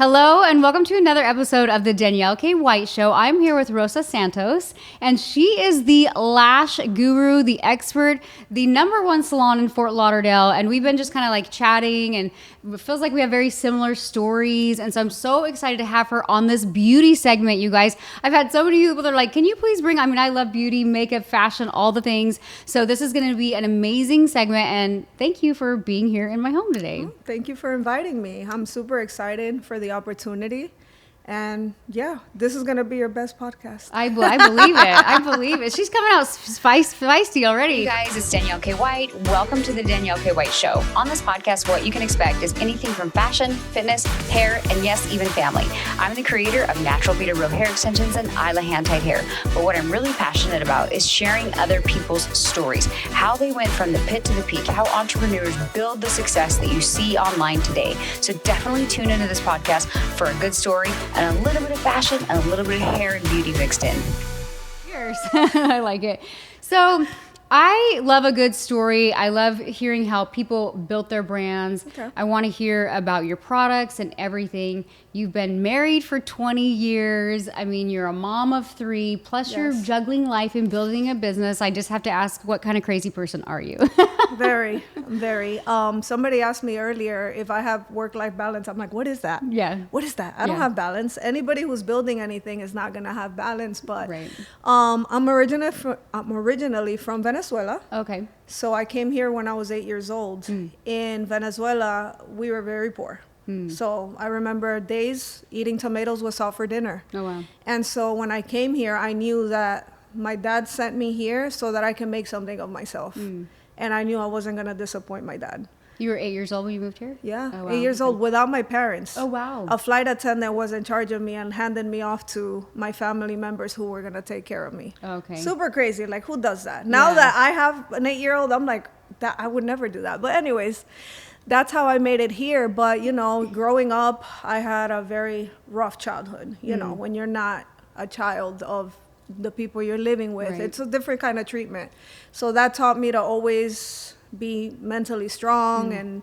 Hello and welcome to another episode of the Danielle K. White Show. I'm here with Rosa Santos, and she is the Lash guru, the expert, the #1 salon in Fort Lauderdale. And we've been just kind of like chatting, and it feels like we have very similar stories. And so I'm so excited to have her on this beauty segment, you guys. I've had so many people that are like, can you please I love beauty, makeup, fashion, all the things. So this is going to be an amazing segment, and thank you for being here in my home today. Thank you for inviting me. I'm super excited for the opportunity. And yeah, this is going to be your best podcast. I believe it. I believe it. She's coming out feisty already. Hey guys, it's Danielle K. White. Welcome to the Danielle K. White Show. On this podcast, what you can expect is anything from fashion, fitness, hair, and yes, even family. I'm the creator of Natural Vita Real Hair Extensions and Isla hand-tied hair. But what I'm really passionate about is sharing other people's stories, how they went from the pit to the peak, how entrepreneurs build the success that you see online today. So definitely tune into this podcast for a good story and a little bit of fashion and a little bit of hair and beauty mixed in. Cheers. I like it. So I love a good story. I love hearing how people built their brands. Okay. I want to hear about your products and everything. You've been married for 20 years. I mean, you're a mom of 3, plus you're juggling life and building a business. I just have to ask, what kind of crazy person are you? Very. Somebody asked me earlier if I have work-life balance. I'm like, what is that? Yeah. What is that? I don't have balance. Anybody who's building anything is not going to have balance. But Right. I'm originally from Venezuela. Okay. So I came here when I was 8 years old. In Venezuela, we were very poor. So I remember days eating tomatoes with salt for dinner. Oh, wow. And so when I came here, I knew that my dad sent me here so that I can make something of myself. And I knew I wasn't going to disappoint my dad. You were 8 years old when you moved here? Yeah, Oh, wow. 8 years old without my parents. Oh, wow. A flight attendant was in charge of me and handed me off to my family members who were going to take care of me. Okay. Super crazy. Like, who does that? Now Yeah. that I have an 8-year-old, I'm like, that I would never do that. But anyways, that's how I made it here. But, growing up, I had a very rough childhood. You know, when you're not a child of the people you're living with, Right. it's a different kind of treatment. So that taught me to always be mentally strong and,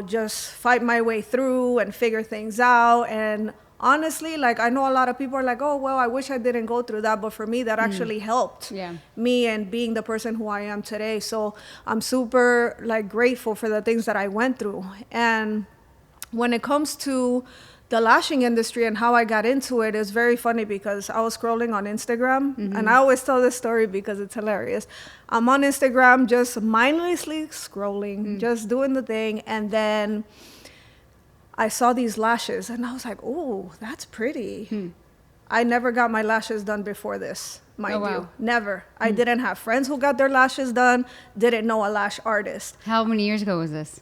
just fight my way through and figure things out. And honestly, like, I know a lot of people are like, oh, well, I wish I didn't go through that. But for me, that actually helped me and being the person who I am today. So I'm super, grateful for the things that I went through. And when it comes to the lashing industry and how I got into it, is very funny because I was scrolling on Instagram, and I always tell this story because it's hilarious. I'm on Instagram just mindlessly scrolling, just doing the thing, and then I saw these lashes and I was like, oh, that's pretty. I never got my lashes done before this, mind you. Never. I didn't have friends who got their lashes done, didn't know a lash artist. How many years ago was this?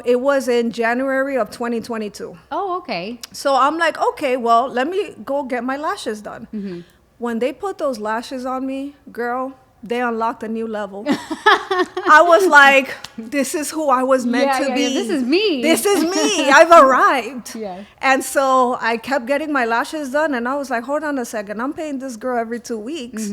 It was in January of 2022. Oh, okay. So I'm like, okay, well, let me go get my lashes done. When they put those lashes on me, girl, they unlocked a new level. I was like, this is who I was meant to be. Yeah, this is me. This is me. I've arrived. Yeah. And so I kept getting my lashes done, and I was like, hold on a second. I'm paying this girl every 2 weeks.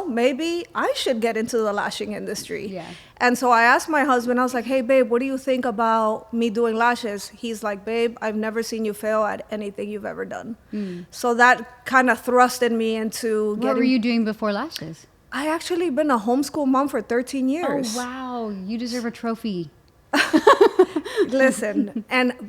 Maybe I should get into the lashing industry. Yeah. And so I asked my husband, I was like, hey, babe, what do you think about me doing lashes? He's like, babe, I've never seen you fail at anything you've ever done. So that kind of thrusted me into What were you doing before lashes? I actually been a homeschool mom for 13 years. Oh, wow. You deserve a trophy. Listen,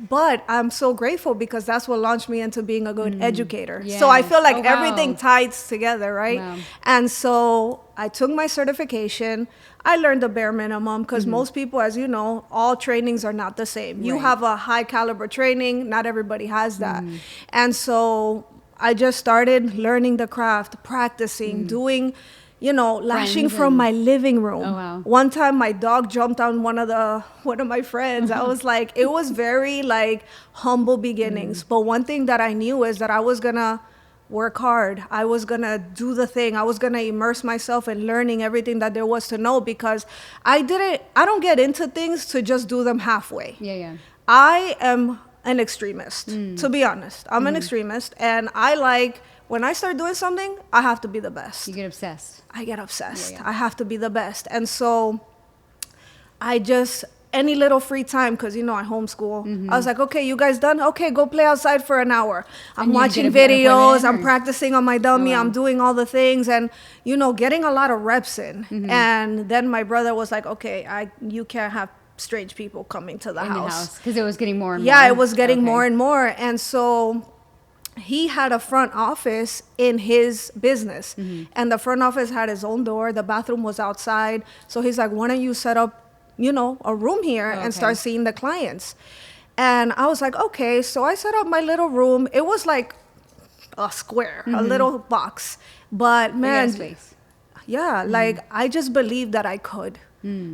but I'm so grateful because that's what launched me into being a good educator. So I feel like everything ties together, right? Wow. And so I took my certification. I learned the bare minimum because most people, as you know, all trainings are not the same. You have a high caliber training. Not everybody has that. And so I just started learning the craft, practicing, doing lashing from my living room. Oh, wow. One time my dog jumped on one of my friends. I was like, it was very humble beginnings. But one thing that I knew is that I was gonna work hard. I was gonna do the thing. I was gonna immerse myself in learning everything that there was to know, because I don't get into things to just do them halfway. Yeah. I am an extremist, to be honest. I'm an extremist, and when I start doing something, I have to be the best. You get obsessed. I get obsessed. Yeah. I have to be the best. And so I just any little free time, because, you know, I homeschool. I was like, okay, you guys done? Okay, go play outside for an hour. I'm watching videos. I'm practicing on my dummy. I'm doing all the things and, you know, getting a lot of reps in. And then my brother was like, okay, you can't have strange people coming to the house. Because it was getting more and more. Yeah, it was getting more and more. And so he had a front office in his business. And the front office had its own door. The bathroom was outside. So he's like, why don't you set up, you know, a room here and start seeing the clients? And I was like, okay. So I set up my little room. It was like a square, a little box. But man, like I just believed that I could.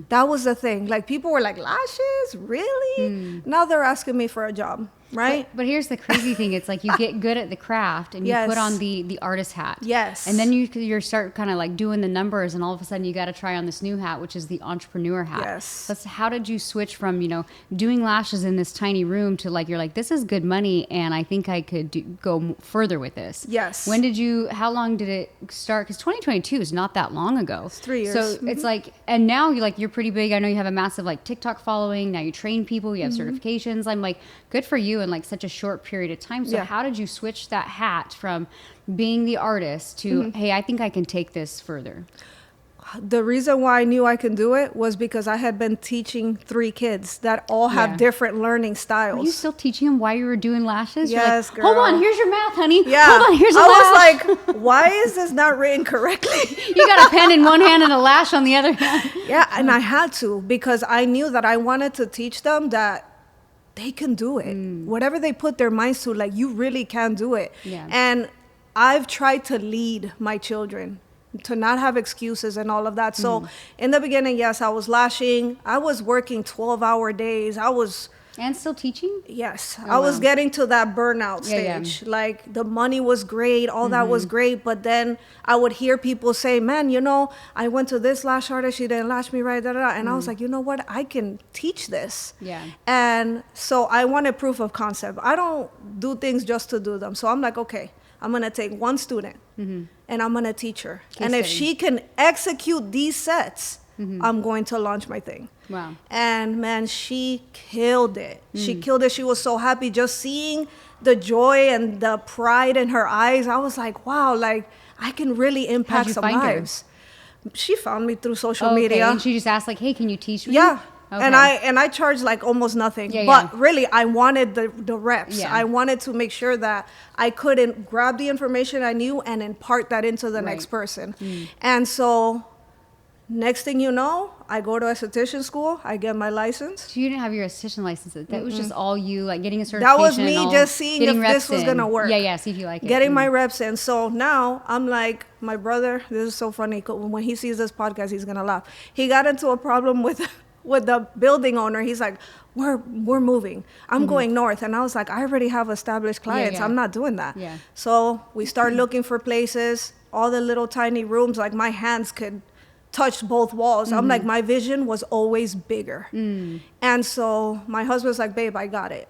That was the thing. Like, people were like, lashes? Really? Now they're asking me for a job, right? But here's the crazy thing. It's like you get good at the craft and you put on the artist hat. Yes. And then you start kind of like doing the numbers, and all of a sudden you got to try on this new hat, which is the entrepreneur hat. Yes. That's how did you switch from, you know, doing lashes in this tiny room to like, you're like, this is good money and I think I could go further with this. Yes. How long did it start? Because 2022 is not that long ago. It's 3 years. So it's like, and now you're pretty big. I know you have a massive like TikTok following. Now you train people, you have certifications. I'm like, good for you in like such a short period of time. So how did you switch that hat from being the artist to, hey, I think I can take this further? The reason why I knew I can do it was because I had been teaching 3 kids that all have different learning styles. Are you still teaching them while you were doing lashes? Yes, you're like, girl. Hold on, here's your math, honey. Yeah. Hold on, here's a I lash. was like, why is this not written correctly? You got a pen in one hand and a lash on the other hand. Yeah, and I had to, because I knew that I wanted to teach them that they can do it. Whatever they put their minds to, like, you really can do it. Yeah. And I've tried to lead my children to not have excuses and all of that. So in the beginning, yes, I was lashing. I was working 12-hour days. And still teaching? Yes. I was getting to that burnout stage. Like, the money was great. All that was great. But then I would hear people say, man, you know, I went to this lash artist. She didn't lash me right. Da, da, da. And I was like, you know what? I can teach this. Yeah. And so I wanted proof of concept. I don't do things just to do them. So I'm like, okay, I'm going to take one student and I'm going to teach her. And if she can execute these sets, I'm going to launch my thing. Wow. And man, she killed it. She killed it. She was so happy just seeing the joy and the pride in her eyes. I was like, wow, like, I can really impact some lives. She found me through social media. And she just asked like, hey, can you teach me? Yeah. Okay. And I charged like almost nothing. But really, I wanted the reps. Yeah. I wanted to make sure that I couldn't grab the information I knew and impart that into the next person. And so next thing you know, I go to esthetician school. I get my license. So you didn't have your esthetician license. That was just all you, like, getting a certification. That was me just seeing if this was going to work. Yeah, see if you like it. Getting my reps in. So now I'm like, my brother, this is so funny. When he sees this podcast, he's going to laugh. He got into a problem with the building owner. He's like, we're moving. I'm going north. And I was like, I already have established clients. I'm not doing that. Yeah. So we start looking for places, all the little tiny rooms, like my hands could touch both walls. I'm like, my vision was always bigger. And so my husband's like, babe, I got it.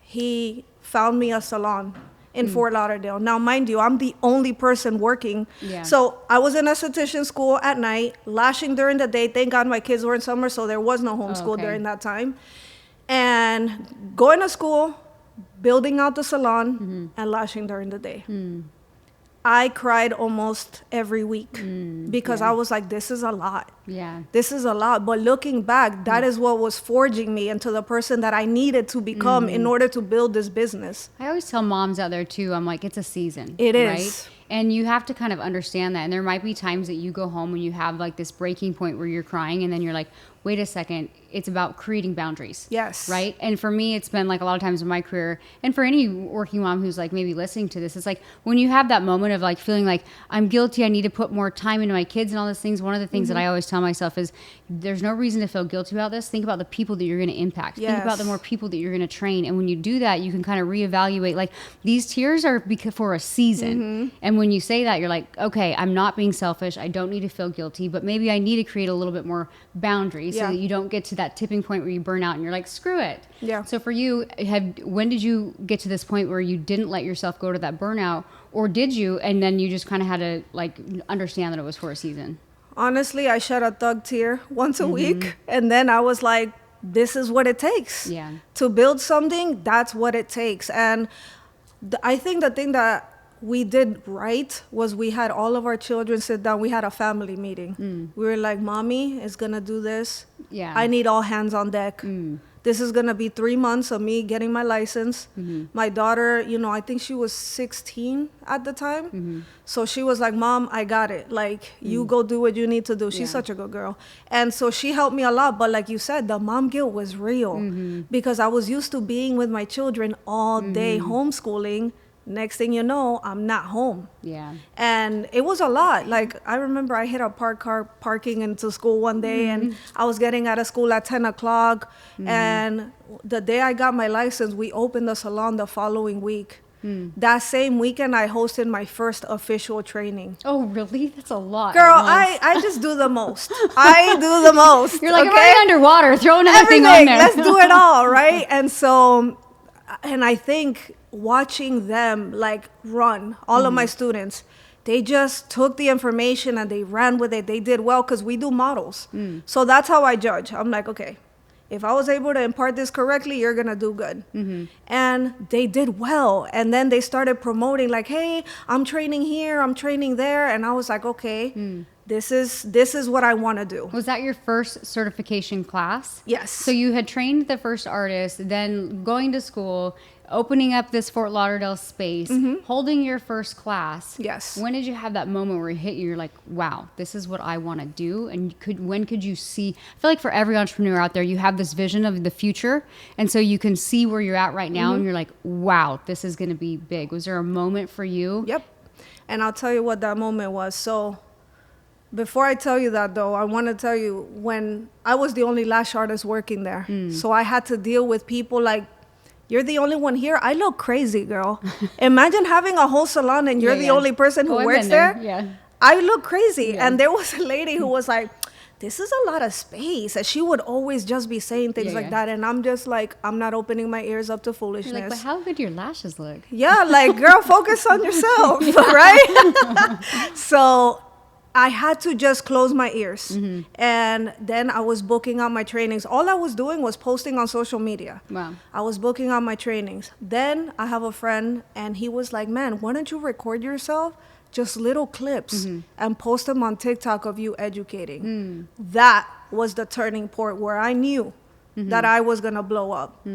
He found me a salon in Fort Lauderdale. Now, mind you, I'm the only person working. Yeah. So I was in esthetician school at night, lashing during the day. Thank God my kids were in summer, so there was no homeschool during that time. And going to school, building out the salon, and lashing during the day. I cried almost every week because I was like, this is a lot. Yeah. This is a lot. But looking back, that is what was forging me into the person that I needed to become in order to build this business. I always tell moms out there too, I'm like, it's a season. It is. Right? And you have to kind of understand that. And there might be times that you go home and you have like this breaking point where you're crying and then you're like, wait a second, it's about creating boundaries. Yes. Right? And for me, it's been like a lot of times in my career, and for any working mom who's like maybe listening to this, it's like when you have that moment of like feeling like I'm guilty, I need to put more time into my kids and all those things. One of the things that I always tell myself is there's no reason to feel guilty about this. Think about the people that you're going to impact. Yes. Think about the more people that you're going to train. And when you do that, you can kind of reevaluate, like, these tears are for a season. And when you say that, you're like, okay, I'm not being selfish. I don't need to feel guilty, but maybe I need to create a little bit more boundaries so that you don't get to that tipping point where you burn out and you're like, screw it. Yeah. So for you, when did you get to this point where you didn't let yourself go to that burnout, or did you, and then you just kind of had to like understand that it was for a season? Honestly, I shed a thug tear once a week. And then I was like, this is what it takes. Yeah. To build something, that's what it takes. And I think the thing that we did right was we had all of our children sit down. We had a family meeting. We were like, Mommy is going to do this. Yeah. I need all hands on deck. This is going to be 3 months of me getting my license. My daughter, you know, I think she was 16 at the time. So she was like, Mom, I got it. Like, you go do what you need to do. She's such a good girl. And so she helped me a lot. But like you said, the mom guilt was real because I was used to being with my children all day homeschooling. Next thing you know, I'm not home. Yeah. And it was a lot. Like, I remember I hit a parking into school one day, and I was getting out of school at 10 o'clock. And the day I got my license, we opened the salon the following week. That same weekend, I hosted my first official training. Oh, really? That's a lot. Girl, I just do the most. I do the most. You're like, okay? I'm already underwater, throwing everything on there. Let's do it all, right? And so, and I think watching them like run, all of my students, they just took the information and they ran with it. They did well because we do models. So that's how I judge. I'm like, okay, if I was able to impart this correctly, you're going to do good. And they did well. And then they started promoting like, hey, I'm training here, I'm training there. And I was like, okay, this is what I want to do. Was that your first certification class? Yes. So you had trained the first artist, then going to school, opening up this Fort Lauderdale space, holding your first class. Yes. When did you have that moment where it hit you? You're like, wow, this is what I want to do. And when could you see? I feel like for every entrepreneur out there, you have this vision of the future. And so you can see where you're at right now. And you're like, wow, this is going to be big. Was there a moment for you? Yep. And I'll tell you what that moment was. So before I tell you that, though, I want to tell you when I was the only lash artist working there. So I had to deal with people like, you're the only one here. I look crazy, girl. Imagine having a whole salon and you're the only person who works there. Yeah. I look crazy. Yeah. And there was a lady who was like, this is a lot of space. And she would always just be saying things like that. And I'm just like, I'm not opening my ears up to foolishness. You're like, but how good your lashes look. Yeah, like, girl, focus on yourself, right? So I had to just close my ears. And then I was booking out my trainings. All I was doing was posting on social media. Wow. I was booking out my trainings. Then I have a friend, and he was like, man, why don't you record yourself? Just little clips and post them on TikTok of you educating. That was the turning point where I knew that I was going to blow up.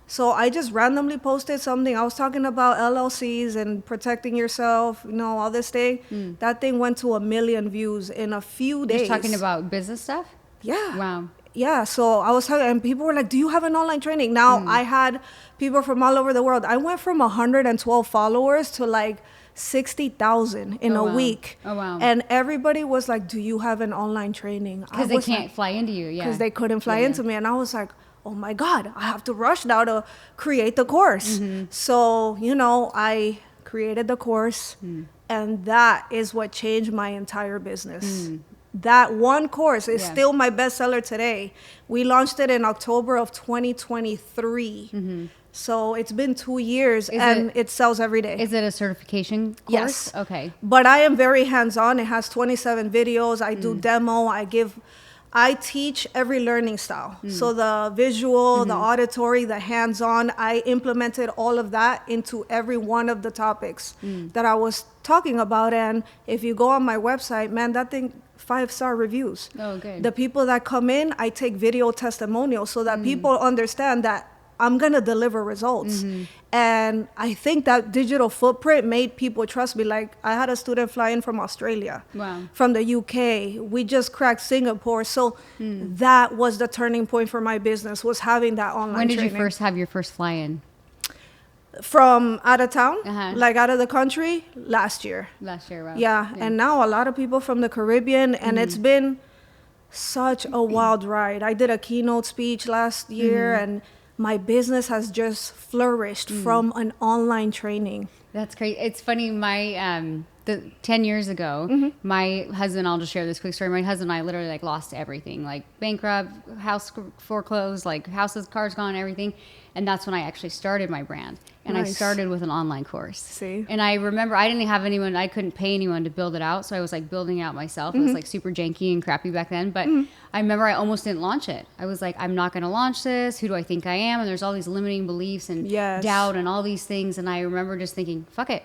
So I just randomly posted something. I was talking about LLCs and protecting yourself, you know, all this thing. That thing went to 1 million views in a few days. You're talking about business stuff? Yeah. Wow. Yeah. So I was talking, and people were like, do you have an online training? Now I had people from all over the world. I went from 112 followers to like 60,000 in a week. Oh, wow. And everybody was like, do you have an online training? Because they can't fly into you. Yeah. Because they couldn't fly into me. And I was like, oh my God, I have to rush now to create the course. So, you know, I created the course, and that is what changed my entire business. That one course is still my bestseller today. We launched it in October of 2023. So it's been 2 years, and it sells every day. Is it a certification course? Yes. Okay. But I am very hands-on. It has 27 videos. I do demo. I teach every learning style. So the visual, the auditory, the hands-on, I implemented all of that into every one of the topics that I was talking about. And if you go on my website, man, that thing, 5-star reviews. Oh, good. The people that come in, I take video testimonials so that people understand that I'm going to deliver results. And I think that digital footprint made people trust me. Like, I had a student fly in from Australia, from the UK. We just cracked Singapore. So that was the turning point for my business, was having that online When did training. you first have your first fly-in? From out of town, like out of the country, last year. Last year, wow. Yeah. And now a lot of people from the Caribbean, and it's been such a wild ride. I did a keynote speech last year, and my business has just flourished from an online training. That's great. It's funny. My the 10 years ago, my husband, I'll just share this quick story. My husband and I literally like lost everything, like bankrupt, house foreclosed, like houses, cars gone, everything. And that's when I actually started my brand. And I started with an online course. See? And I remember I didn't have anyone, I couldn't pay anyone to build it out. So I was like building it out myself. It was like super janky and crappy back then. But I remember I almost didn't launch it. I was like, I'm not going to launch this. Who do I think I am? And there's all these limiting beliefs and doubt and all these things. And I remember just thinking, fuck it.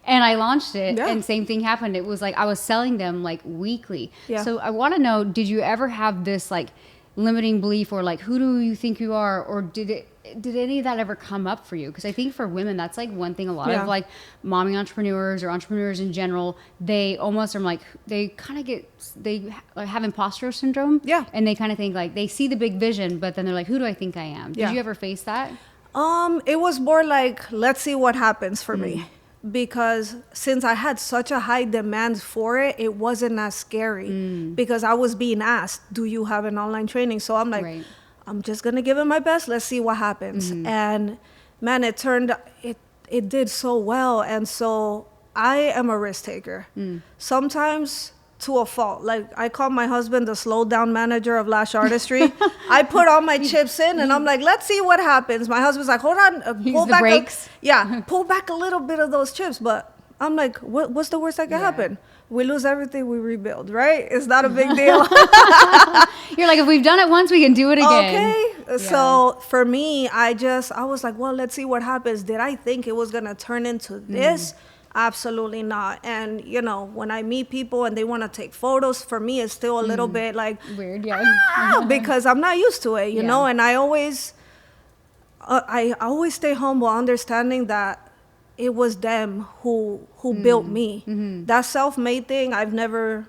And I launched it, and same thing happened. It was like I was selling them like weekly. Yeah. So I want to know, did you ever have this like limiting belief, or like, who do you think you are, or did any of that ever come up for you? Because I think for women, that's like one thing. A lot of like momming entrepreneurs or entrepreneurs in general, they almost are like, they kind of have imposter syndrome. Yeah. And they kind of think like they see the big vision, but then they're like, who do I think I am? Did you ever face that? It was more like, let's see what happens for me. Because since I had such a high demand for it, it wasn't as scary because I was being asked, do you have an online training? So I'm like, I'm just going to give it my best. Let's see what happens. And man, it did so well. And so I am a risk taker. Sometimes to a fault. Like, I call my husband the slow down manager of Lash Artistry. I put all my chips in and I'm like, let's see what happens. My husband's like, hold on, pull back brakes. Pull back a little bit of those chips. But I'm like, what's the worst that can happen? We lose everything, we rebuild, right? It's not a big deal. You're like, if we've done it once, we can do it again. Okay. Yeah. So for me, I was like, well, let's see what happens. Did I think it was going to turn into this? Absolutely not. And, you know, when I meet people and they want to take photos, for me, it's still a little bit like weird, because I'm not used to it, you know. And I always stay humble, understanding that it was them who built me. That self-made thing, I've never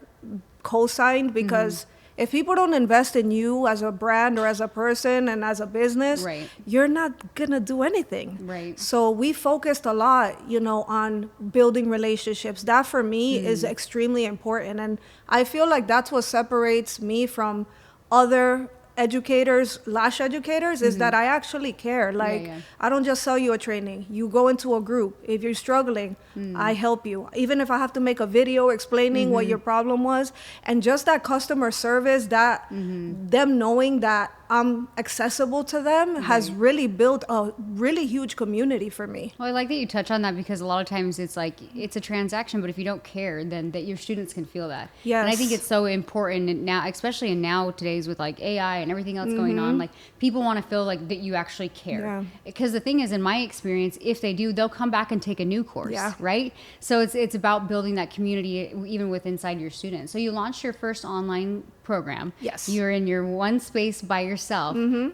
co-signed because if people don't invest in you as a brand or as a person and as a business, you're not gonna do anything. So we focused a lot, you know, on building relationships. That for me is extremely important. And I feel like that's what separates me from other educators, lash educators, is that I actually care. Like, I don't just sell you a training. You go into a group. If you're struggling, I help you. Even if I have to make a video explaining what your problem was. And just that customer service, that them knowing that I'm accessible to them has really built a really huge community for me. Well, I like that you touch on that because a lot of times it's like, it's a transaction, but if you don't care, then that your students can feel that. Yes. And I think it's so important now, especially in nowadays with like AI and everything else going on, like people want to feel like that you actually care. Because the thing is, in my experience, if they do, they'll come back and take a new course, right? So it's about building that community even with inside your students. So you launched your first online program. Yes. You're in your one space by yourself.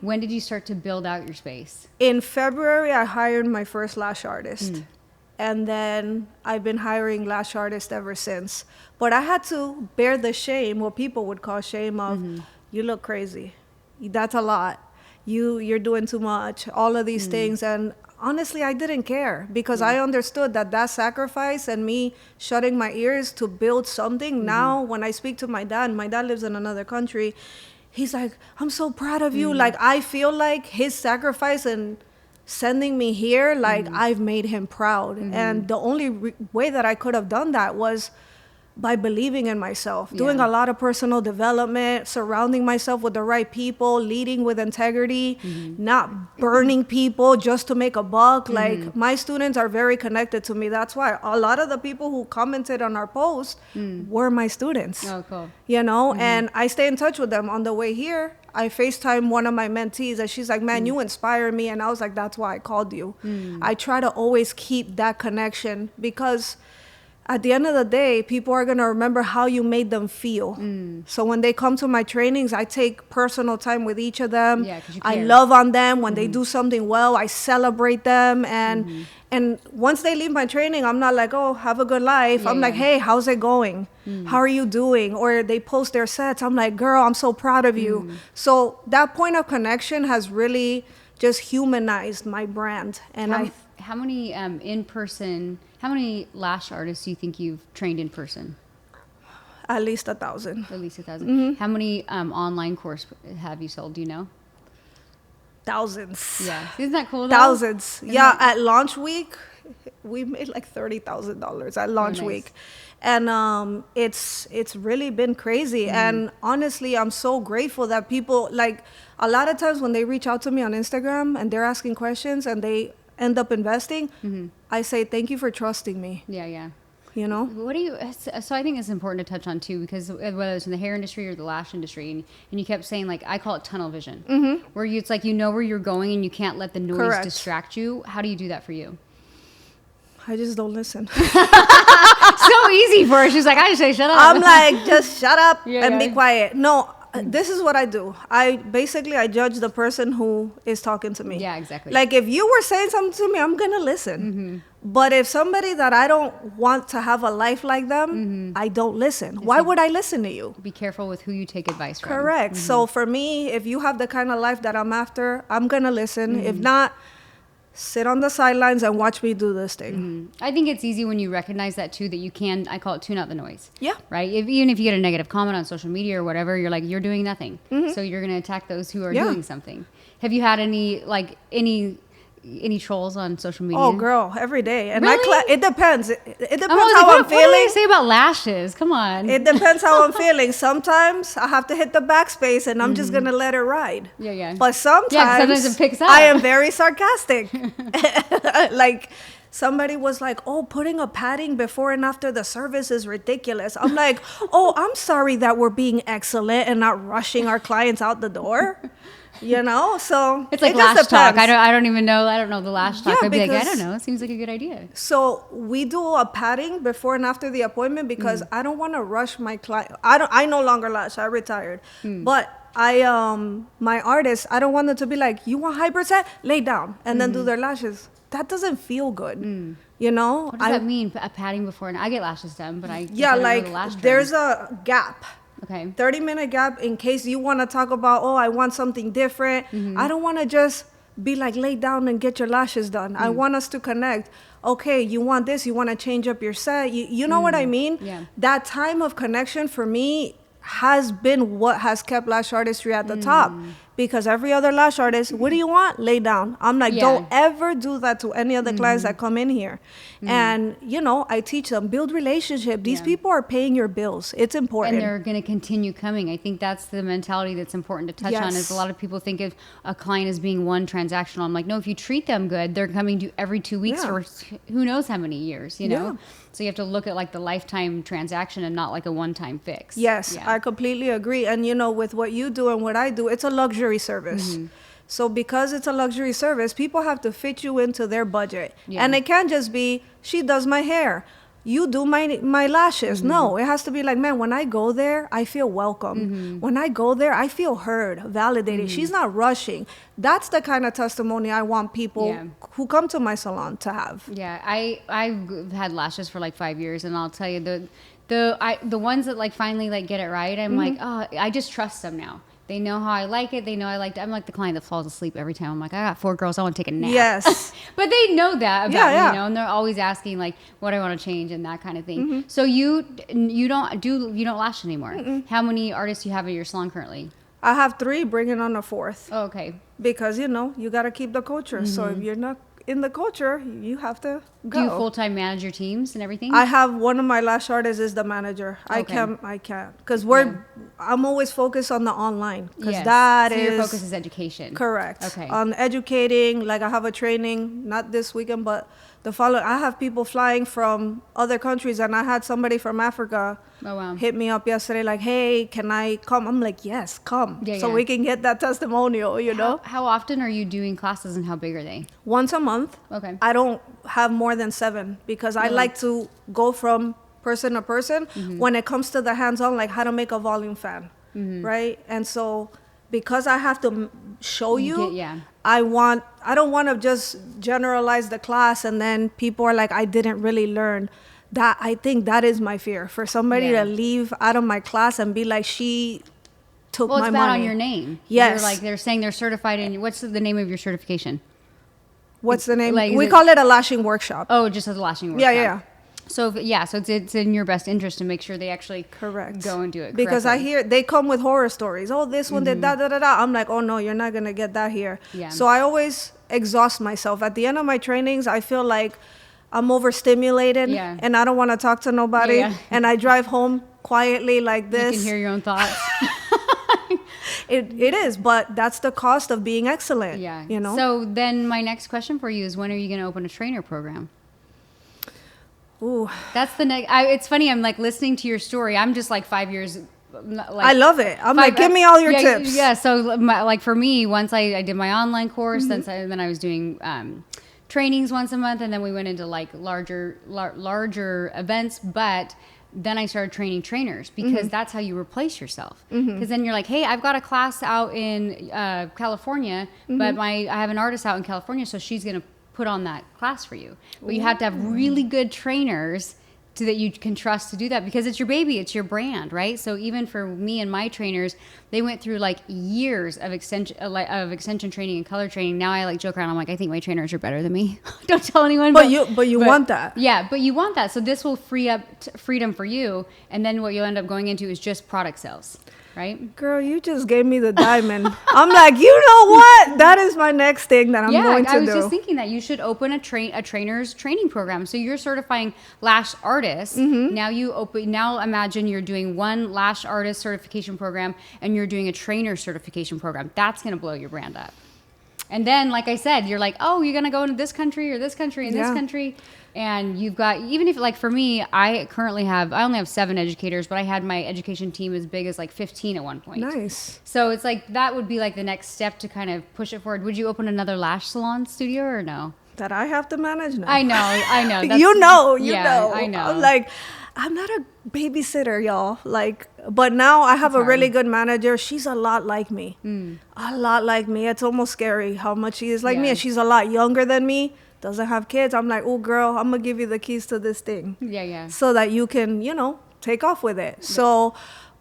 When did you start to build out your space? In February, I hired my first lash artist. And then I've been hiring lash artists ever since. But I had to bear the shame, what people would call shame of, you look crazy. That's a lot. You're doing too much. All of these things. And honestly, I didn't care because I understood that sacrifice and me shutting my ears to build something. Now, when I speak to my dad lives in another country. He's like, I'm so proud of you. Like, I feel like his sacrifice and sending me here, like I've made him proud. And the only way that I could have done that was by believing in myself, doing a lot of personal development, surrounding myself with the right people, leading with integrity, not burning people just to make a buck. Like, my students are very connected to me. That's why a lot of the people who commented on our post were my students. Oh, cool. You know, and I stay in touch with them. On the way here, I FaceTime one of my mentees and she's like, man, you inspire me. And I was like, that's why I called you. I try to always keep that connection because at the end of the day, people are going to remember how you made them feel. So when they come to my trainings, I take personal time with each of them. I love on them. When they do something well, I celebrate them. And once they leave my training, I'm not like, oh, have a good life. I'm like, hey, how's it going? How are you doing? Or they post their sets. I'm like, girl, I'm so proud of you. So that point of connection has really just humanized my brand. And how many how many lash artists do you think you've trained in person? At least 1,000. At least 1,000. How many online course have you sold? Do you know? Thousands. Yeah. Isn't that cool? Thousands. Yeah. At launch week, we made like $30,000 at launch nice. week. And it's really been crazy. And honestly, I'm so grateful that people, like, a lot of times when they reach out to me on Instagram and they're asking questions and they end up investing, I say, thank you for trusting me. Yeah. You know? What do you? So I think it's important to touch on too, because whether it's in the hair industry or the lash industry, and you kept saying, like, I call it tunnel vision, where it's like you know where you're going and you can't let the noise Correct. distract you. How do you do that for you? I just don't listen. So easy for her. She's like, I just say shut up. I'm like, just shut up Yeah, and yeah. be quiet. No, this is what I do. I judge the person who is talking to me. Yeah, exactly. Like, if you were saying something to me, I'm going to listen. But if somebody that I don't want to have a life like them, I don't listen. Why would I listen to you? Be careful with who you take advice from. Correct. So for me, if you have the kind of life that I'm after, I'm going to listen. If not, sit on the sidelines and watch me do this thing. I think it's easy when you recognize that too, that you can, I call it tune out the noise. Yeah. Right? Even if you get a negative comment on social media or whatever, you're like, you're doing nothing. So you're going to attack those who are Yeah. doing something. Have you had any trolls on social media? Oh, girl, every day. And Really? it depends. It depends I'm always like, how I'm what do feeling. they say about lashes? Come on. It depends how I'm feeling. Sometimes I have to hit the backspace and I'm just going to let it ride. Yeah. But sometimes, Yeah, 'cause sometimes it picks up. I am very sarcastic. Like, somebody was like, oh, putting a padding before and after the service is ridiculous. I'm like, oh, I'm sorry that we're being excellent and not rushing our clients out the door. You know, so It's like it just lash talk. depends. I don't even know. I don't know the lash talk. Yeah, I'd be like, I because- don't know. It seems like a good idea. So we do a padding before and after the appointment because I don't want to rush my client. I no longer lash. I retired. But my artists, I don't want them to be like, you want high percent? Lay down and then do their lashes. That doesn't feel good. You know? What does that mean? A padding before, and I get lashes done, but I guess Yeah, I don't know like the lash there's term. a gap. Okay. 30-minute gap in case you want to talk about, oh, I want something different. I don't want to just be like, lay down and get your lashes done. I want us to connect. Okay, you want this, you want to change up your set. You know what I mean? Yeah. That time of connection for me has been what has kept lash artistry at the top. Because every other lash artist, what do you want? Lay down. I'm like, Yeah. don't ever do that to any of the clients that come in here. And, you know, I teach them, build relationship. These Yeah. people are paying your bills. It's important. And they're going to continue coming. I think that's the mentality that's important to touch on. Is Yes. a lot of people think of a client as being one transactional. I'm like, no, if you treat them good, they're coming to you every 2 weeks Yeah. for who knows how many years, you know? Yeah. So you have to look at like the lifetime transaction and not like a one-time fix. Yes, Yeah. I completely agree. And you know, with what you do and what I do, it's a luxury service. So because it's a luxury service, people have to fit you into their budget. Yeah. And it can't just be, she does my hair, you do my lashes. No, it has to be like, man, when I go there, I feel welcome. When I go there, I feel heard, validated. She's not rushing. That's the kind of testimony I want people Yeah. who come to my salon to have. Yeah, I've had lashes for like 5 years, and I'll tell you the ones that like finally like get it right, I'm like, oh, I just trust them now. They know how I like it. They know I like it. I'm like the client that falls asleep every time. I'm like, I got 4 girls. I want to take a nap. Yes. But they know that about Yeah, me, yeah. you know, and they're always asking like what I want to change and that kind of thing. So you don't lash anymore. How many artists do you have at your salon currently? I have 3, bringing on a 4th. Oh, okay. Because, you know, you got to keep the culture. So if you're not in the culture, you have to go. Do you full-time manage your teams and everything? I have one of my lash artists is the manager. Okay. I can't. Because I'm always focused on the online. Because Yes. that so is. your focus is education. Correct. Okay. On educating, like I have a training, not this weekend, but the following. I have people flying from other countries, and I had somebody from Africa Oh, wow. hit me up yesterday, like, hey, can I come? I'm like, yes, come. Yeah, so yeah. we can get that testimonial, you know? How often are you doing classes and how big are they? Once a month. Okay. I don't have more than 7 because I like to go from person to person when it comes to the hands-on, like how to make a volume fan, right? And so because I have to show you, yeah. I don't want to just generalize the class and then people are like, I didn't really learn. That I think that is my fear, for somebody Yeah. to leave out of my class and be like, she took Well, my it's bad money. on your name. Yes. You're like, they're saying they're certified in, what's the name of your certification? What's the name? Like, is we it- call it a lashing workshop. Oh, just as a lashing workshop. Yeah. So, it's in your best interest to make sure they actually Correct. go and do it Because I correctly. hear they come with horror stories. Oh, this one did da. I'm like, oh no, you're not gonna get that here. Yeah. So I always exhaust myself. At the end of my trainings, I feel like I'm overstimulated Yeah. and I don't want to talk to nobody. Yeah. And I drive home quietly like this. You can hear your own thoughts. It is, but that's the cost of being excellent. Yeah. You know? So then my next question for you is, when are you going to open a trainer program? Ooh. That's the next. It's funny. I'm like listening to your story. I'm just like 5 years. Like, I love it. I'm like, give me all your tips. Yeah. So like for me, once I did my online course, then I was doing trainings once a month, and then we went into like larger events. But then I started training trainers, because that's how you replace yourself. Because then you're like, hey, I've got a class out in California, but I have an artist out in California, so she's gonna put on that class for you. But you have to have really good trainers that you can trust to do that, because it's your baby, it's your brand, right? So even for me and my trainers, they went through like years of extension training and color training. Now I like joke around. I'm like, I think my trainers are better than me. Don't tell anyone. But you want that. Yeah, but you want that. So this will free up freedom for you, and then what you'll end up going into is just product sales. Right? Girl, you just gave me the diamond. I'm like, you know what? That is my next thing that I'm going to do. I was just thinking that you should open a trainer's training program. So you're certifying lash artists. Now imagine you're doing one lash artist certification program, and you're doing a trainer certification program. That's going to blow your brand up. And then, like I said, you're like, oh, you're going to go into this country or this country and this country. And you've got, even if like for me, I only have 7 educators, but I had my education team as big as like 15 at one point. Nice. So it's like, that would be like the next step to kind of push it forward. Would you open another lash salon studio or no? That I have to manage now. I know. You know. I know. I'm like, I'm not a babysitter, y'all. Like, but now I have a really good manager. She's a lot like me. A lot like me. It's almost scary how much she is like me. And she's a lot younger than me. Doesn't have kids. I'm like, oh, girl, I'm going to give you the keys to this thing. Yeah. So that you can, take off with it. So,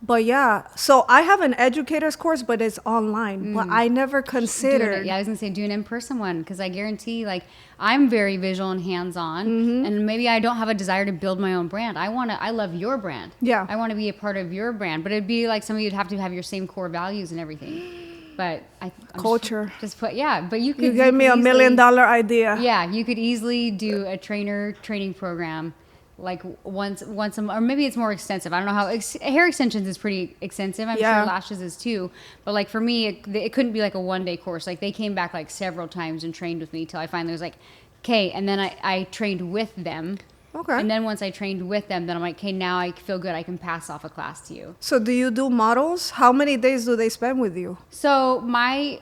but yeah. So I have an educator's course, but it's online. But I never considered. I was going to say, do an in-person one, because I guarantee, like, I'm very visual and hands-on. And maybe I don't have a desire to build my own brand. I love your brand. Yeah. I want to be a part of your brand. But it'd be like somebody you'd have to have your same core values and everything. But I'm culture. But you could. You gave me $1 million idea. Yeah, you could easily do a training program, like once a month, or maybe it's more extensive. I don't know how hair extensions is pretty extensive. I'm sure lashes is too. But like for me, it couldn't be like a 1-day course. Like they came back like several times and trained with me till I finally was like, okay. And then I trained with them. Okay. And then once I trained with them, then I'm like, okay, now I feel good. I can pass off a class to you. So do you do models? How many days do they spend with you? So my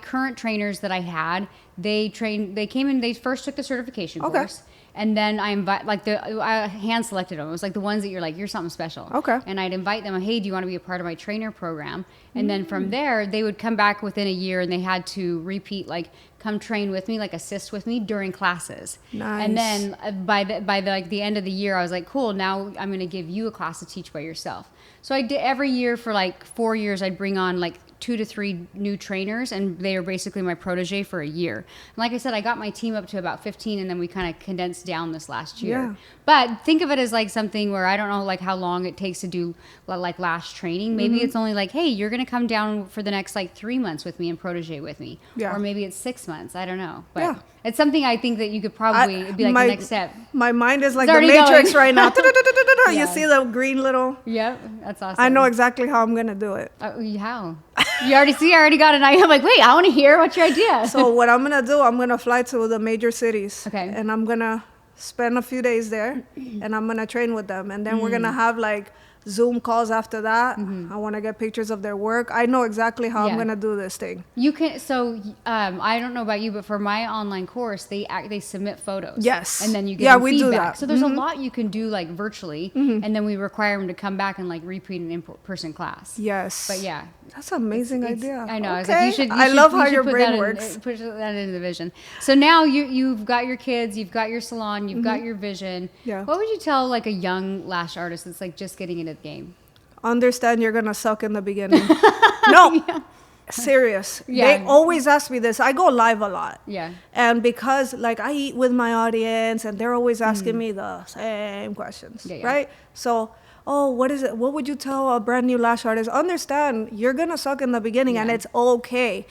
current trainers that I had, they came in, they first took the certification course. And then I hand selected them. It was like the ones that you're something special. Okay. And I'd invite them, hey, do you want to be a part of my trainer program? And then from there, they would come back within a year, and they had to repeat, like, come train with me, like assist with me during classes. Nice. And then by the end of the year, I was like, cool, now I'm going to give you a class to teach by yourself. So I did every year for like 4 years, I'd bring on like 2 to 3 new trainers, and they were basically my protege for a year. And like I said, I got my team up to about 15, and then we kind of condensed down this last year. Yeah. But think of it as like something where I don't know like how long it takes to do like lash training. Maybe it's only like, hey, you're going to come down for the next like 3 months with me and protege with me. Yeah. Or maybe it's 6 months. I don't know. But it's something I think that you could probably, it'd be like the next step. My mind is like It's the already Matrix going. right now. Yeah. You see the green little? Yep. That's awesome. I know exactly how I'm going to do it. How? You already got an idea. I'm like, wait, I want to hear what's your idea. So what I'm going to do, I'm going to fly to the major cities. Okay. And I'm going to spend a few days there, and I'm going to train with them. And then we're going to have like Zoom calls after that. I want to get pictures of their work. I know exactly how I'm going to do this thing. You can, I don't know about you, but for my online course, they submit photos. Yes. And then you get we feedback. do that. So there's a lot you can do like virtually, and then we require them to come back and like repeat an in-person class. Yes. But yeah. That's an amazing idea. I know. Okay. I was like, you should I love how you should your put brain that works. Push that into the vision. So now you've got your kids, you've got your salon, you've got your vision. Yeah. What would you tell like a young lash artist that's like just getting into the game? Understand you're going to suck in the beginning. No. Serious. Yeah. They always ask me this. I go live a lot. Yeah. And because like I eat with my audience, and they're always asking me the same questions, right? So, what is it? What would you tell a brand new lash artist? Understand you're going to suck in the beginning, and it's okay.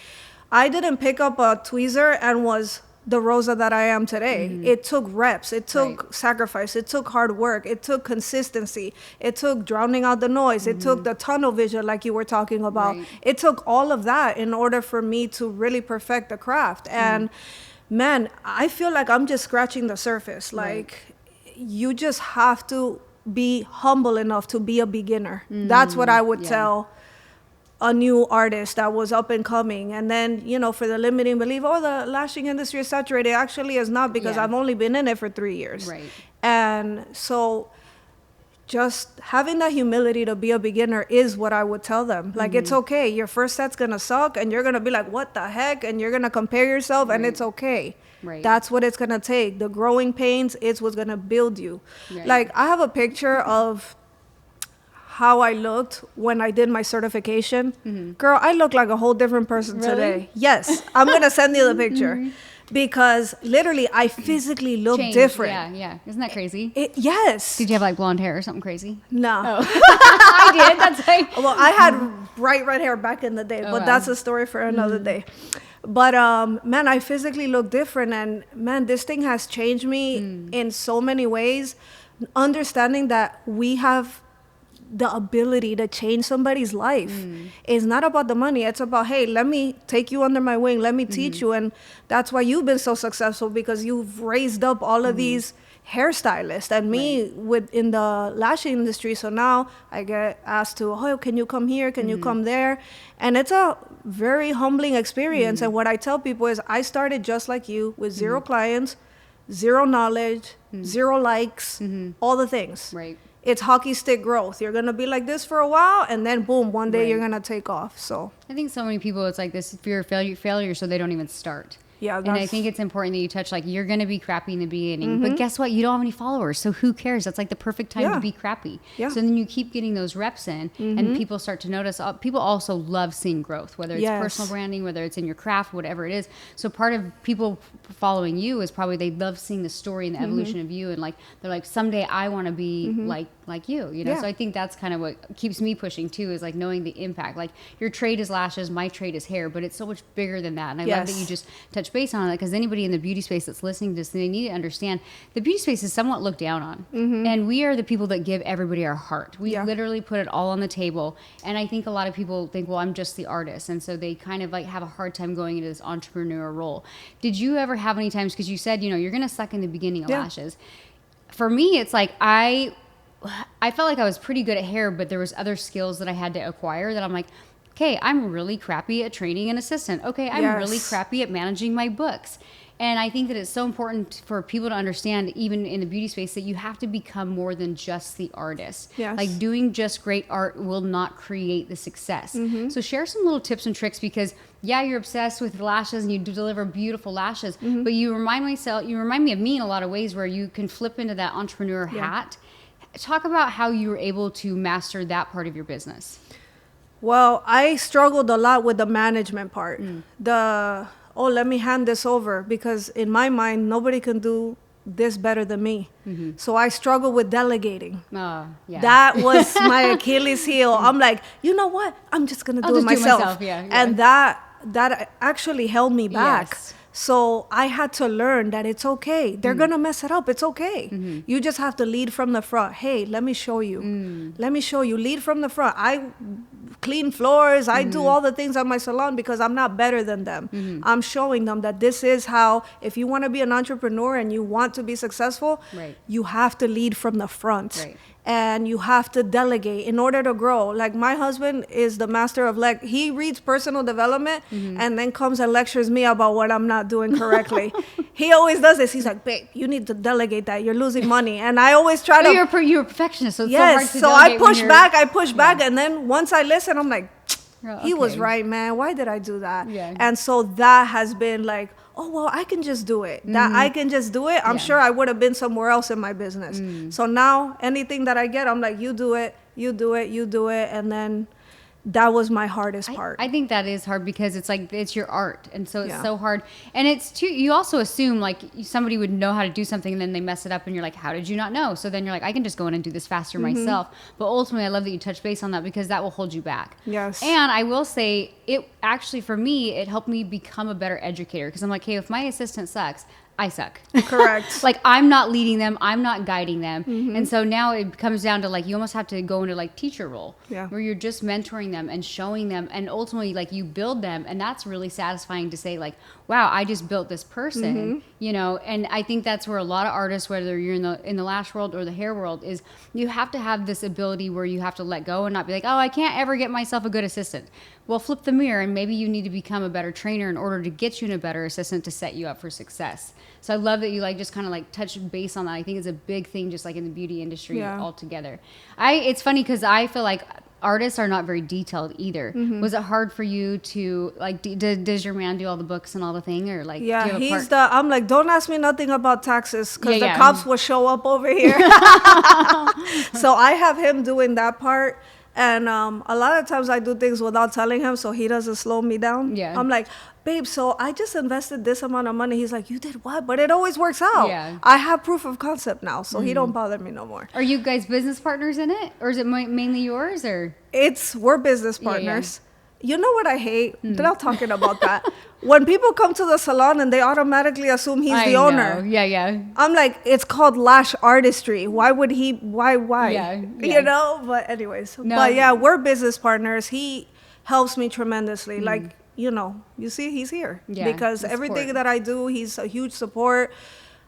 I didn't pick up a tweezer and was the Rosa that I am today. It took reps, it took Right. sacrifice, it took hard work, it took consistency, it took drowning out the noise, it took the tunnel vision like you were talking about. Right. It took all of that in order for me to really perfect the craft. And man, I feel like I'm just scratching the surface. Like you just have to be humble enough to be a beginner. That's what I would tell a new artist that was up and coming. And then, you know, for the limiting belief, oh, the lashing industry is saturated. Actually is not, because I've only been in it for 3 years. Right. And so just having that humility to be a beginner is what I would tell them. Like, it's okay. Your first set's going to suck and you're going to be like, what the heck? And you're going to compare yourself and it's okay. Right. That's what it's going to take. The growing pains is what's going to build you. Right. Like, I have a picture of how I looked when I did my certification. Girl, I look like a whole different person today. Yes. I'm going to send you the picture because literally I physically look Change. different. Yeah. Isn't that crazy? Yes. Did you have like blonde hair or something crazy? No. I did. That's like. Well, I had bright red hair back in the day, but wow. that's a story for another day. But man, I physically look different, and man, this thing has changed me in so many ways. Understanding that we have the ability to change somebody's life. It's not about the money. It's about, hey, let me take you under my wing. Let me teach you. And that's why you've been so successful, because you've raised up all of these hairstylists and me in the lashing industry. So now I get asked to, oh, can you come here? Can you come there? And it's a very humbling experience. And what I tell people is I started just like you with 0 clients, 0 knowledge, 0 likes, all the things. Right. It's hockey stick growth. You're going to be like this for a while, and then boom, one day you're going to take off. So I think so many people, it's like this fear of failure, so they don't even start. yeah, And I think it's important that you touch, like, you're going to be crappy in the beginning, but guess what? You don't have any followers, so who cares? That's like the perfect time to be crappy. Yeah. So then you keep getting those reps in, and people start to notice. People also love seeing growth, whether it's personal branding, whether it's in your craft, whatever it is. So part of people following you is probably they love seeing the story and the evolution of you, and like they're like, someday I want to be like you, you know. Yeah. So I think that's kind of what keeps me pushing too, is like knowing the impact. Like, your trade is lashes, my trade is hair, but it's so much bigger than that. And I love that you just touch base on it, because anybody in the beauty space that's listening to this, they need to understand the beauty space is somewhat looked down on. And we are the people that give everybody our heart. We literally put it all on the table. And I think a lot of people think, well, I'm just the artist. And so they kind of like have a hard time going into this entrepreneur role. Did you ever have any times, because you said, you know, you're going to suck in the beginning of lashes. For me, it's like I felt like I was pretty good at hair, but there was other skills that I had to acquire that I'm like, okay, I'm really crappy at training an assistant. Okay, I'm really crappy at managing my books. And I think that it's so important for people to understand, even in the beauty space, that you have to become more than just the artist. Yes. Like, doing just great art will not create the success. So share some little tips and tricks, because you're obsessed with lashes and you deliver beautiful lashes, but you remind me of me in a lot of ways where you can flip into that entrepreneur hat. Talk about how you were able to master that part of your business. Well, I struggled a lot with the management part. Let me hand this over, because in my mind, nobody can do this better than me. So I struggled with delegating. That was my Achilles heel. I'm like, you know what? I'm just going to do it myself. And that actually held me back. Yes. So I had to learn that it's okay. They're going to mess it up. It's okay. You just have to lead from the front. Hey, let me show you. Let me show you. Lead from the front. I clean floors. I do all the things at my salon because I'm not better than them. I'm showing them that this is how, if you want to be an entrepreneur and you want to be successful, you have to lead from the front. And you have to delegate in order to grow. Like, my husband is the master of he reads personal development and then comes and lectures me about what I'm not doing correctly. He always does this. He's like, babe, you need to delegate that. You're losing money. And I always try to. You're a perfectionist, so it's so hard to so delegate. I push back. And then once I listen, I'm like, he was right, man. Why did I do that? And so that has been like, oh, well, I can just do it. That I can just do it. I'm sure I would have been somewhere else in my business. So now anything that I get, I'm like, you do it, you do it, you do it. And then that was my hardest part. I think that is hard because it's like it's your art, and so it's Yeah. so hard. And it's too. You also assume like somebody would know how to do something, and then they mess it up, and you're like, how did you not know? So then you're like, I can just go in and do this faster myself. But ultimately, I love that you touch base on that because that will hold you back. Yes. And I will say, it actually for me, it helped me become a better educator because I'm like, hey, if my assistant sucks, I suck. Correct. Like I'm not leading them, I'm not guiding them. And so now it comes down to like you almost have to go into like teacher role Yeah. where you're just mentoring them and showing them, and ultimately like you build them, and that's really satisfying to say like, wow, I just built this person, you know. And I think that's where a lot of artists, whether you're in the lash world or the hair world, is you have to have this ability where you have to let go and not be like, oh, I can't ever get myself a good assistant. Well, flip the mirror, and maybe you need to become a better trainer in order to get you in a better assistant to set you up for success. So I love that you like just kind of like touch base on that. I think it's a big thing, just like in the beauty industry altogether. It's funny because I feel like artists are not very detailed either. Was it hard for you to like? Does your man do all the books and all the thing, or like? Yeah, do you have he's I'm like, don't ask me nothing about taxes because Yeah, the yeah. cops will show up over here. So I have him doing that part. And a lot of times I do things without telling him, so he doesn't slow me down. Yeah. I'm like, babe, so I just invested this amount of money. He's like, you did what? But it always works out. Yeah. I have proof of concept now, so he don't bother me no more. Are you guys business partners in it, or is it mainly yours, or? We're business Yeah, yeah. partners. You know what I hate? They're not talking about that. When people come to the salon and they automatically assume he's the owner. Yeah, yeah. I'm like, it's called Lash artistry. Why would he? Why? Yeah. You know. But anyways, No. but yeah, we're business partners. He helps me tremendously. Like, you know, you see, he's here because the everything support. that I do, he's a huge support.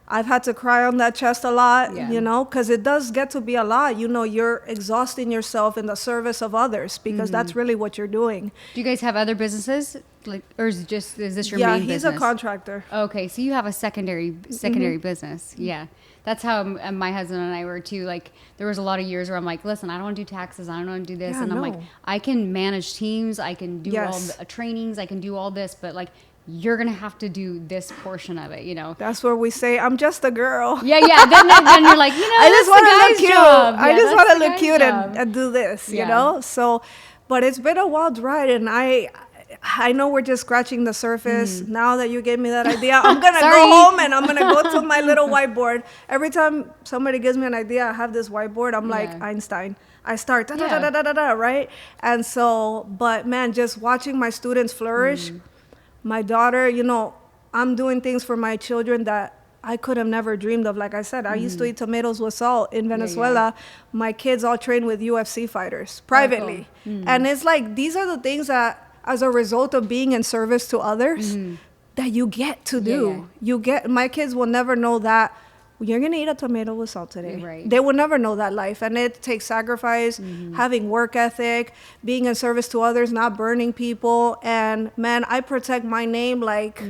I've had to cry on that chest a lot, Yeah. you know, because it does get to be a lot. You know, you're exhausting yourself in the service of others because that's really what you're doing. Do you guys have other businesses, like, or is this your Yeah, main he's business? a contractor. Okay, so you have a secondary business. Yeah, that's how my husband and I were too. Like, there was a lot of years where I'm like, listen, I don't want to do taxes, I don't want to do this, Yeah, and I'm like, no. I can manage teams, I can do all Yes. the trainings, I can do all this, but like, you're gonna have to do this portion of it, you know. That's where we say, I'm just a girl. Yeah, yeah. Then you're like, you know, I just want to look cute. I just want to look cute and do this, Yeah. you know? So, but it's been a wild ride, and I know we're just scratching the surface. Now that you gave me that idea, I'm going to Sorry. go home and I'm going to go to my little whiteboard. Every time somebody gives me an idea, I have this whiteboard. I'm like Yeah. Einstein. I start da da Yeah. da da da da, right? And so, but man, just watching my students flourish. My daughter, you know, I'm doing things for my children that I could have never dreamed of. Like I said, I used to eat tomatoes with salt in Venezuela. My kids all train with UFC fighters privately. And it's like, these are the things that, as a result of being in service to others, that you get to do. My kids will never know that you're going to eat a tomato with salt today. Right. They will never know that life. And it takes sacrifice, having work ethic, being in service to others, not burning people. And man, I protect my name like,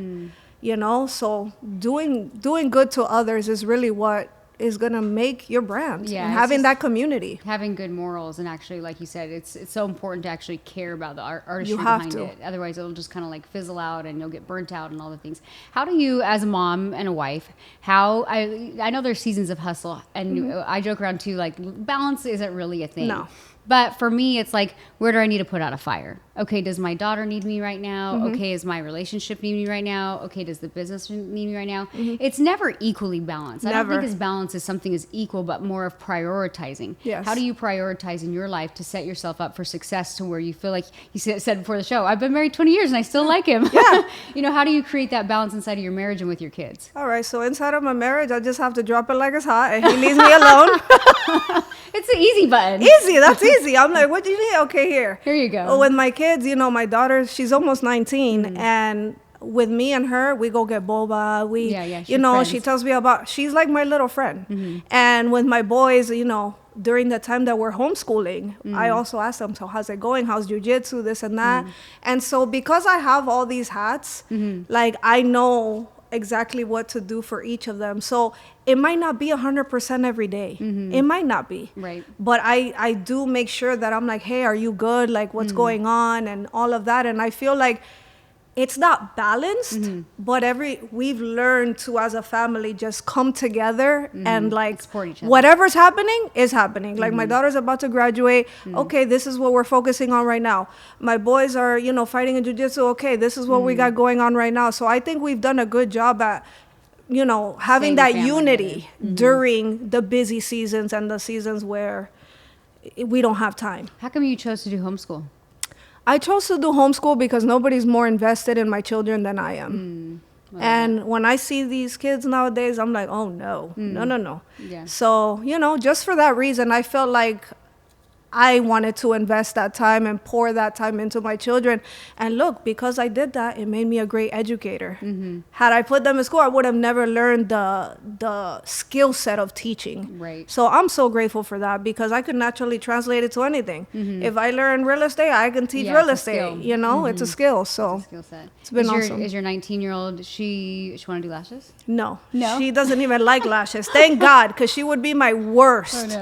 you know, so doing good to others is really what is going to make your brand. Yeah, and it's having just that community. having good morals, and actually, like you said, it's so important to actually care about the artistry You have behind to. it. Otherwise, it'll just kind of like fizzle out, and you'll get burnt out and all the things. How do you, as a mom and a wife, I know there's seasons of hustle, and I joke around too, like balance isn't really a thing. No. But for me, it's like, where do I need to put out a fire? Okay, does my daughter need me right now? Okay, is my relationship need me right now? Okay, does the business need me right now? It's never equally balanced. I don't Never. think as balance is something as equal, but more of prioritizing. Yes. How do you prioritize in your life to set yourself up for success to where you feel like you said before the show, I've been married 20 years and I still like him. Yeah. You know, how do you create that balance inside of your marriage and with your kids? All right, so inside of my marriage, I just have to drop it like it's hot, and he leaves me alone. It's the easy button. Easy, that's easy. I'm like, what do you need? Okay, here. Here you go. Oh, with my kids, you know, my daughter, she's almost 19, and with me and her, we go get boba. Yeah, You know, friends. she tells me about, she's like my little friend. And with my boys, you know, during the time that we're homeschooling, I also ask them, so how's it going? How's jujitsu? This and that. And so because I have all these hats, like I know exactly what to do for each of them. So it might not be 100% every day. It might not be. Right. But I do make sure that I'm like, hey, are you good? Like, what's going on? And all of that. And I feel like it's not balanced, but we've learned to, as a family, just come together and like Support each other. whatever's happening is happening. Like my daughter's about to graduate. Okay, this is what we're focusing on right now. My boys are, fighting in jiu-jitsu. Okay, this is what we got going on right now. So I think we've done a good job at, having Staying that family unity during the busy seasons and the seasons where we don't have time. How come you chose to do homeschool? I chose to do homeschool because nobody's more invested in my children than I am. And when I see these kids nowadays, I'm like, oh, no. Yeah. So, just for that reason, I felt like I wanted to invest that time and pour that time into my children. And look, because I did that, it made me a great educator. Had I put them in school, I would have never learned the skill set of teaching. Right. So I'm so grateful for that because I could naturally translate it to anything. If I learn real estate, I can teach real estate. It's a skill. So Skill set. it's been is awesome. Is your 19-year-old, she want to do lashes? No, No? she doesn't even like lashes. Thank God, because she would be my worst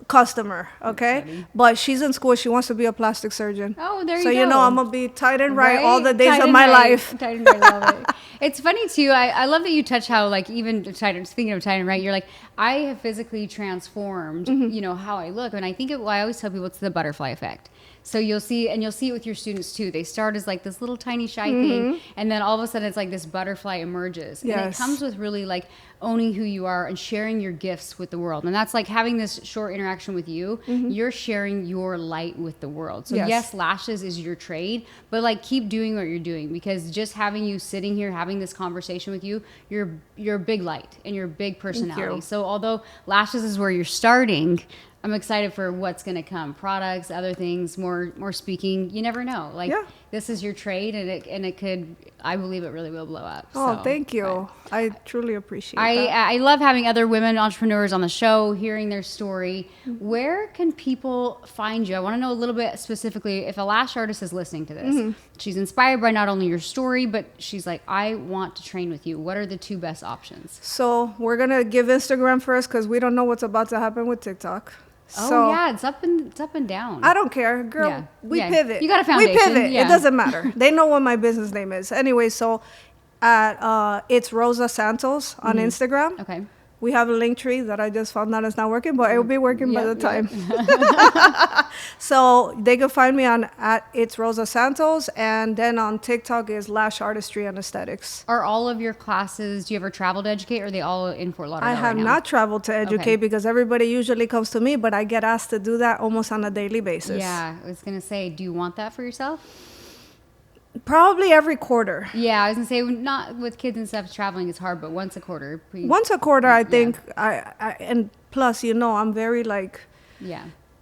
customer. Okay, but she's in school. She wants to be a plastic surgeon. Oh, there you so go. I'm gonna be tight and right all the days Tight of and my right. life. Tight and right, love it. It's funny too. I love that you touch how like even speaking of tight and right, you're like, I have physically transformed, how I look. And I think I always tell people it's the butterfly effect. So you'll see it with your students too. They start as like this little tiny shy thing, and then all of a sudden it's like this butterfly emerges. And it comes with really like owning who you are and sharing your gifts with the world. And that's like having this short interaction with you. You're sharing your light with the world. So yes, lashes is your trade, but like keep doing what you're doing, because just having you sitting here having this conversation with you, you're a big light and you're a big personality. So although lashes is where you're starting, I'm excited for what's going to come. Products, other things, more speaking. You never know. Like this is your trade, and it could. I believe it really will blow up. Oh, so, thank you. I truly appreciate that. I love having other women entrepreneurs on the show, hearing their story. Where can people find you? I want to know a little bit specifically. If a lash artist is listening to this, she's inspired by not only your story, but she's like, I want to train with you. What are the two best options? So we're gonna give Instagram first because we don't know what's about to happen with TikTok. Oh so, yeah, it's up and down. I don't care, girl. We pivot. You got a foundation. We pivot. It doesn't matter. They know what my business name is. Anyway, so at it's Rosa Santos on Instagram. Okay. We have a link tree that I just found out is not working, but it will be working by the time. So they can find me at it's Rosa Santos, and then on TikTok is Lash Artistry and Aesthetics. Are all of your classes, do you ever travel to educate, or are they all in Fort Lauderdale I have right now? not traveled to educate because everybody usually comes to me, but I get asked to do that almost on a daily basis. Yeah, I was going to say, do you want that for yourself? Probably every quarter. Yeah, I was going to say, not with kids and stuff, traveling is hard, but once a quarter. Once a quarter, I think. I and plus, I'm very like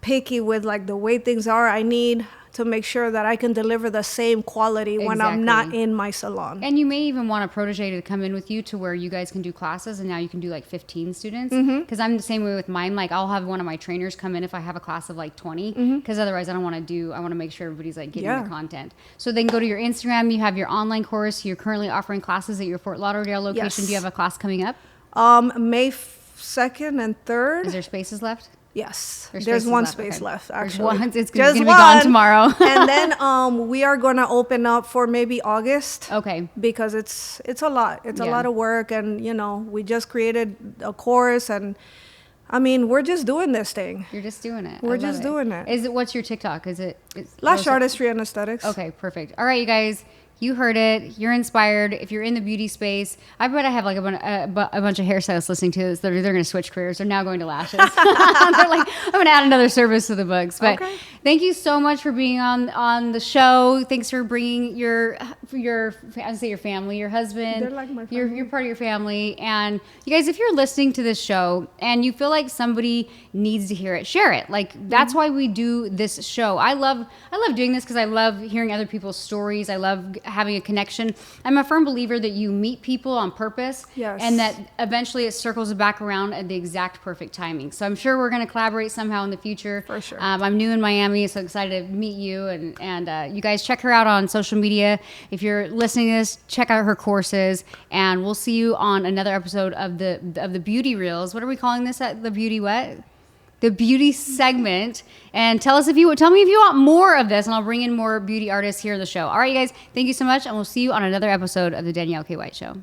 picky with like the way things are. I need to make sure that I can deliver the same quality when I'm not in my salon. And you may even want a protege to come in with you to where you guys can do classes, and now you can do like 15 students. Because I'm the same way with mine. Like I'll have one of my trainers come in if I have a class of like 20, because otherwise I want to make sure everybody's like getting the content. So they can go to your Instagram. You have your online course. You're currently offering classes at your Fort Lauderdale location. Yes. Do you have a class coming up? May 2nd and 3rd. Is there spaces left? Yes, there's one space left, actually. It's going to be gone tomorrow. And then we are going to open up for maybe August. Okay. Because it's a lot. It's a lot of work. And, we just created a course. And, I mean, we're just doing this thing. You're just doing it. We're just doing it. What's your TikTok? Is it? Lash Artistry and Aesthetics. Okay, perfect. All right, you guys. You heard it. You're inspired. If you're in the beauty space, I bet I have like a bunch of hairstylists listening to this. They're going to switch careers. They're now going to lashes. They're like, I'm going to add another service to the books. But thank you so much for being on the show. Thanks for bringing your family, your husband. They're like my family. You're part of your family. And you guys, if you're listening to this show and you feel like somebody needs to hear it, share it. Like that's why we do this show. I love doing this because I love hearing other people's stories. I love having a connection. I'm a firm believer that you meet people on purpose, and that eventually it circles back around at the exact perfect timing. So I'm sure we're going to collaborate somehow in the future. For sure. I'm new in Miami, so excited to meet you, and you guys check her out on social media. If you're listening to this, check out her courses, and we'll see you on another episode of the Beauty Reels. What are we calling this? The Beauty what? the beauty segment, and tell me if you want more of this, and I'll bring in more beauty artists here in the show. All right, you guys, thank you so much, and we'll see you on another episode of the Danielle K. White Show.